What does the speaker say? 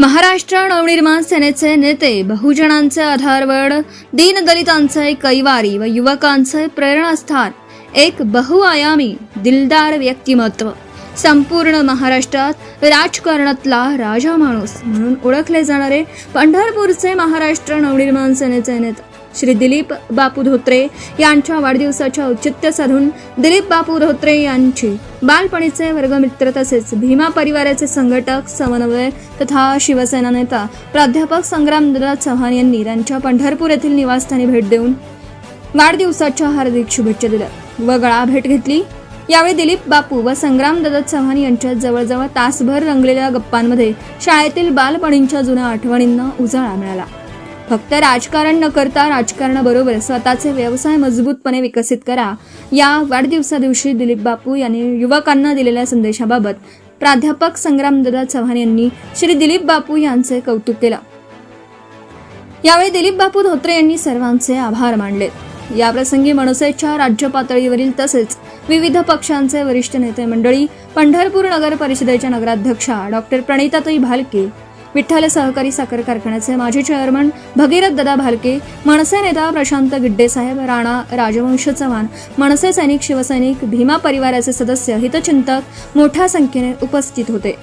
महाराष्ट्र नवनिर्माण सेनेचे नेते, बहुजनांचे आधारवड, दीनदलितांचे कैवारी व युवकांचे प्रेरणास्थान, एक बहुआयामी दिलदार व्यक्तिमत्व, संपूर्ण महाराष्ट्रात राजकारणातला राजा माणूस म्हणून ओळखले जाणारे पंढरपूरचे महाराष्ट्र नवनिर्माण सेनेचे नेते श्री दिलीप बापू धोत्रे यांच्या वाढदिवसाच्या औचित्य साधून दिलीप बापू धोत्रे यांची बालपणीचे वर्गमित्र तसेच भीमा परिवाराचे संघटक, समन्वयक तथा शिवसेना नेता प्राध्यापक संग्रामदादा चव्हाण यांनी त्यांच्या पंढरपूर येथील निवासस्थानी भेट देऊन वाढदिवसाच्या हार्दिक शुभेच्छा दिल्या व गळा भेट घेतली। यावेळी दिलीप बापू व संग्रामदादा चव्हाण यांच्यात जवळजवळ तासभर रंगलेल्या गप्पांमध्ये शाळेतील बालपणीच्या जुन्या आठवणींना उजाळा मिळाला। फक्त राजकारण न करता राजकारणाबरोबर स्वतःचे व्यवसाय मजबूतपणे विकसित करा, या वाढदिवसादिवशी दिलीप बापू यांनी युवकांना दिलेल्या संदेशाबाबत प्राध्यापक संग्रामदादा चव्हाण यांनी श्री दिलीप बापू यांचे कौतुक केले। यावेळी दिलीप बापू धोत्रे यांनी सर्वांचे आभार मानले। याप्रसंगी मनसेच्या राज्य पातळीवरील तसेच विविध पक्षांचे वरिष्ठ नेते मंडळी, पंढरपूर नगर परिषदेच्या नगराध्यक्षा डॉक्टर प्रणिताताई भालके, विठ्ठल सहकारी साखर कारखान्याचे माजी चेअरमन भगीरथ दादा भालके, मनसे नेता प्रशांत गिड्डे साहेब, राणा राजवंश चव्हाण, मनसे सैनिक, शिवसैनिक, भीमा परिवाराचे सदस्य, हितचिंतक मोठ्या संख्येने उपस्थित होते।